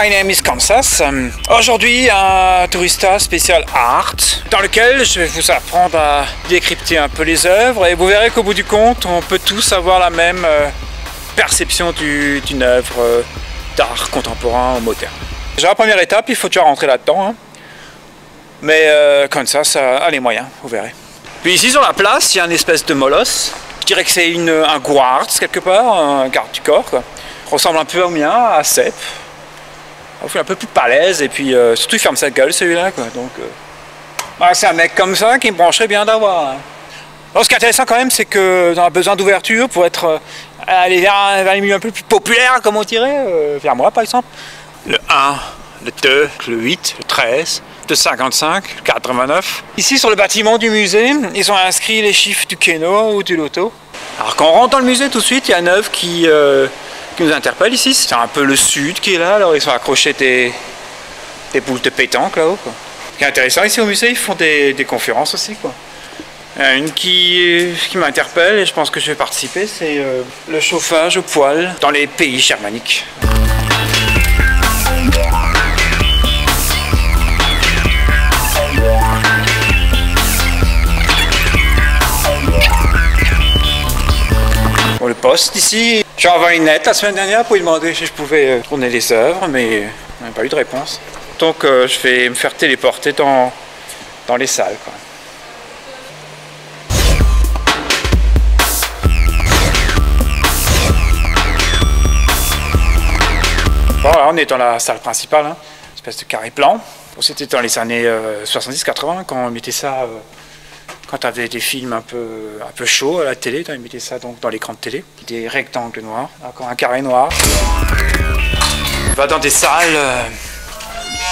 my name is Kansas. Aujourd'hui, un tourista spécial art, dans lequel je vais vous apprendre à décrypter un peu les œuvres, et vous verrez qu'au bout du compte, on peut tous avoir la même perception d'une œuvre d'art contemporain ou moderne. Déjà, la première étape, il faut déjà rentrer là-dedans, hein. Mais Kansas a les moyens, vous verrez. Puis ici, sur la place, il y a une espèce de molosse. Je dirais que c'est un guard, quelque part, un garde du corps, quoi. Il ressemble un peu au mien, à Sepp. Il fait un peu plus balèze, et puis surtout il ferme sa gueule, celui-là, quoi. Donc, c'est un mec comme ça qui me brancherait bien d'avoir. Hein. Alors, ce qui est intéressant quand même, c'est que on a besoin d'ouverture pour aller vers les milieux un peu plus populaires, comme on dirait, vers moi par exemple. Le 1, le 2, le 8, le 13, le 55, le 89. Ici sur le bâtiment du musée, ils ont inscrit les chiffres du Keno ou du loto. Alors quand on rentre dans le musée tout de suite, il y a une œuvre qui nous interpelle ici. C'est un peu le sud qui est là, alors ils sont accrochés des boules de pétanque là-haut. Ce qui est intéressant ici au musée, ils font des conférences aussi, quoi. Il y en a une qui m'interpelle et je pense que je vais participer, c'est le chauffage au poêle dans les pays germaniques. Pour le poste ici, j'ai envoyé une lettre la semaine dernière pour lui demander si je pouvais tourner les œuvres, mais on n'a pas eu de réponse. Donc je vais me faire téléporter dans les salles, quoi. Bon, là, on est dans la salle principale, hein, une espèce de carré blanc. C'était dans les années 70-80 quand on mettait ça. Quand tu avais des films un peu chauds à la télé, ils mettaient ça donc dans l'écran de télé. Des rectangles noirs, un carré noir. On va dans des salles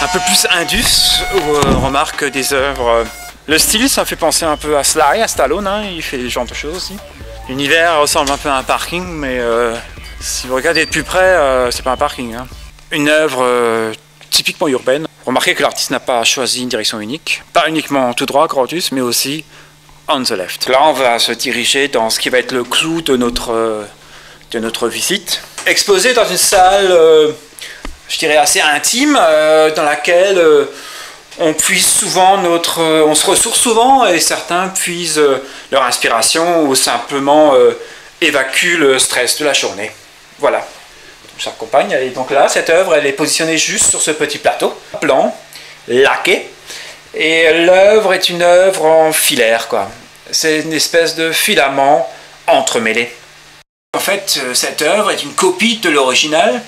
un peu plus indus, où on remarque des œuvres. Le style, ça fait penser un peu à Sly, à Stallone, hein, il fait ce genre de choses aussi. L'univers ressemble un peu à un parking, mais si vous regardez de plus près, c'est pas un parking. Hein. Une œuvre typiquement urbaine. Remarquez que l'artiste n'a pas choisi une direction unique, pas uniquement tout droit, Grotius, mais aussi on the left. Là, on va se diriger dans ce qui va être le clou de notre visite. Exposé dans une salle, je dirais assez intime, dans laquelle on puise souvent on se ressource souvent, et certains puisent leur inspiration ou simplement évacuent le stress de la journée. Voilà. Sa compagne, elle est donc là, cette œuvre, elle est positionnée juste sur ce petit plateau, blanc, laqué, et l'œuvre est une œuvre en filaire, quoi. C'est une espèce de filament entremêlé. En fait, cette œuvre est une copie de l'original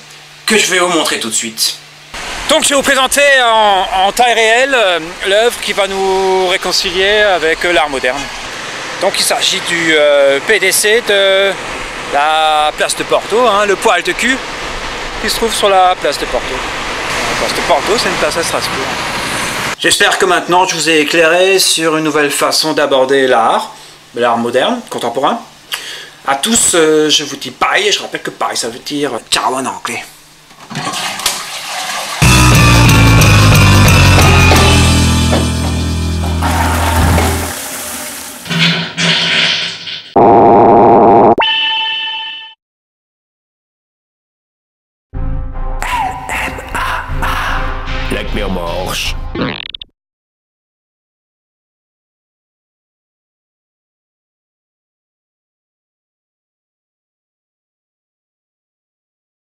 que je vais vous montrer tout de suite. Donc je vais vous présenter en taille réelle l'œuvre qui va nous réconcilier avec l'art moderne. Donc il s'agit du PDC de la place de Porto, hein, le poil de cul, qui se trouve sur la place de Porto. La place de Porto, c'est une place à Strasbourg. J'espère que maintenant je vous ai éclairé sur une nouvelle façon d'aborder l'art moderne, contemporain. À tous, je vous dis bye, et je rappelle que bye, ça veut dire ciao en anglais. Leck mir am Arsch.